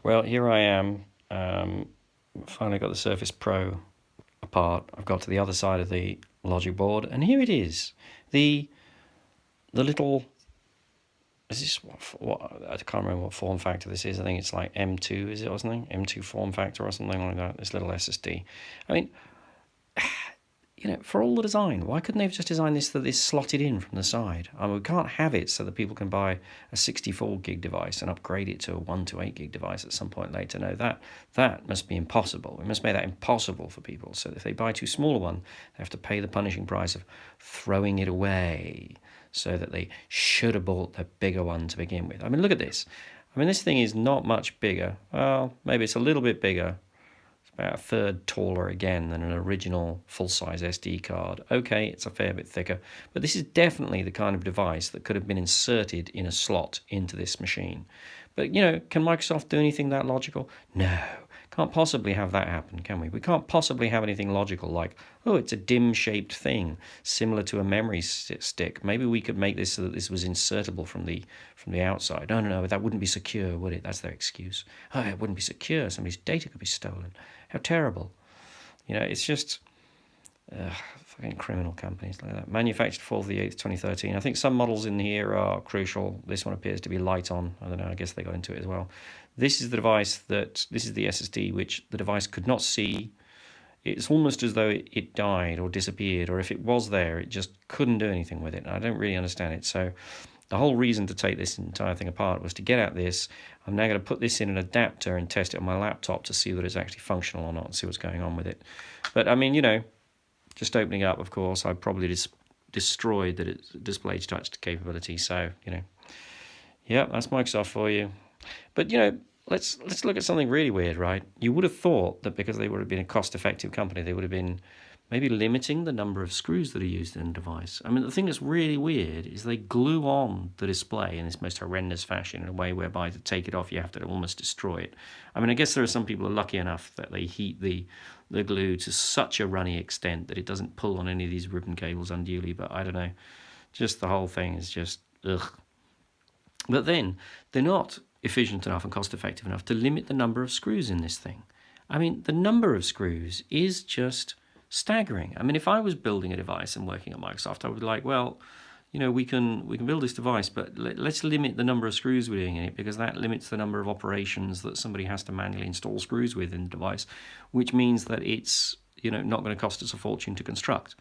Well, here I am. Finally got the Surface Pro apart. I've got to the other side of the logic board, and here it is. The little, is this what I can't remember what form factor this is. I think it's like M2, is it, or something? M2 form factor or something like that. This little SSD. I mean, for all the design, why couldn't they have just designed this so that it's slotted in from the side? I mean, we can't have it so that people can buy a 64 gig device and upgrade it to a 128 gig device at some point later. No, that must be impossible. We must make that impossible for people. So if they buy too small a one, they have to pay the punishing price of throwing it away, so that they should have bought the bigger one to begin with. I mean, look at this. I mean, this thing is not much bigger. Well, maybe it's a little bit bigger. About a third taller again than an original full-size SD card. Okay, it's a fair bit thicker, but this is definitely the kind of device that could have been inserted in a slot into this machine. But, can Microsoft do anything that logical? No, can't possibly have that happen, can we? We can't possibly have anything logical like, oh, it's a dim-shaped thing, similar to a memory stick. Maybe we could make this so that this was insertable from the outside. No, that wouldn't be secure, would it? That's their excuse. Oh, it wouldn't be secure. Somebody's data could be stolen. How terrible. It's just fucking criminal companies like that. Manufactured 4th the 8th, 2013. I think some models in here are crucial. This one appears to be light on. I don't know, I guess they got into it as well. This is the device this is the SSD which the device could not see. It's almost as though it died or disappeared, or if it was there, it just couldn't do anything with it. I don't really understand it. So the whole reason to take this entire thing apart was to get at this. I'm now going to put this in an adapter and test it on my laptop to see whether it's actually functional or not and see what's going on with it. But I mean, just opening up, of course, I probably just destroyed the display touch capability. So, yeah, that's Microsoft for you. But, let's look at something really weird, right? You would have thought that because they would have been a cost-effective company, they would have been maybe limiting the number of screws that are used in a device. I mean, the thing that's really weird is they glue on the display in this most horrendous fashion in a way whereby to take it off, you have to almost destroy it. I mean, I guess there are some people who are lucky enough that they heat the glue to such a runny extent that it doesn't pull on any of these ribbon cables unduly, but I don't know. Just the whole thing is just, ugh. But then, they're not efficient enough and cost-effective enough to limit the number of screws in this thing. I mean, the number of screws is just staggering. I mean, if I was building a device and working at Microsoft, I would be like, well, we can build this device, but let's limit the number of screws we're doing in it, because that limits the number of operations that somebody has to manually install screws with in the device, which means that it's not going to cost us a fortune to construct.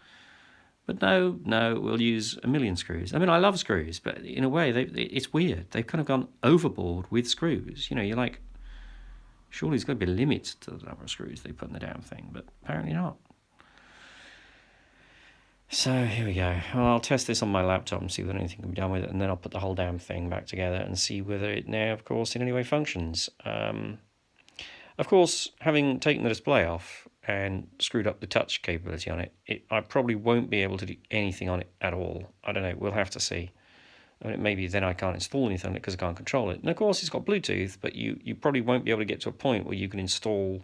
But no, we'll use 1 million screws. I mean, I love screws, but in a way, it's weird. They've kind of gone overboard with screws. You're like, surely there's got to be a limit to the number of screws they put in the damn thing, but apparently not. So here we go. Well, I'll test this on my laptop and see whether anything can be done with it, and then I'll put the whole damn thing back together and see whether it now, of course, in any way functions. Of course, having taken the display off and screwed up the touch capability on it, I probably won't be able to do anything on it at all. I don't know. We'll have to see. I mean, maybe then I can't install anything on it because I can't control it. And of course, it's got Bluetooth, but you probably won't be able to get to a point where you can install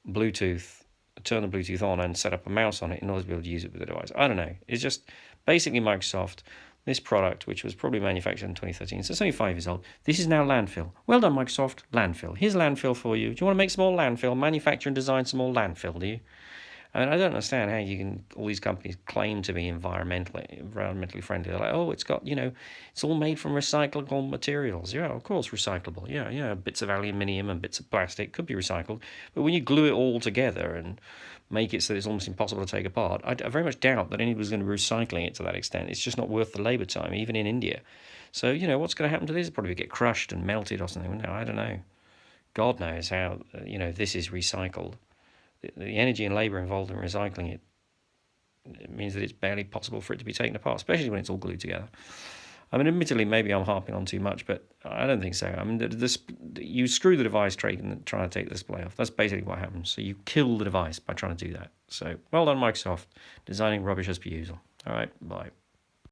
Bluetooth, turn the Bluetooth on and set up a mouse on it in order to be able to use it with the device. I don't know. It's just basically Microsoft, this product, which was probably manufactured in 2013, so it's only 5 years old, this is now landfill. Well done, Microsoft, landfill. Here's landfill for you. Do you want to make some more landfill, manufacture and design some more landfill, do you? I mean, I don't understand how all these companies claim to be environmentally friendly. They're like, oh, it's got, it's all made from recyclable materials. Yeah, of course, recyclable. Yeah, bits of aluminium and bits of plastic could be recycled. But when you glue it all together and make it so it's almost impossible to take apart, I very much doubt that anybody's going to be recycling it to that extent. It's just not worth the labour time, even in India. So, what's going to happen to this? It'll probably get crushed and melted or something. No, I don't know. God knows how, this is recycled. The energy and labour involved in recycling it means that it's barely possible for it to be taken apart, especially when it's all glued together. I mean, admittedly, maybe I'm harping on too much, but I don't think so. I mean, you screw the device tray and try to take the display off. That's basically what happens. So you kill the device by trying to do that. So well done, Microsoft, designing rubbish as per usual. All right, bye.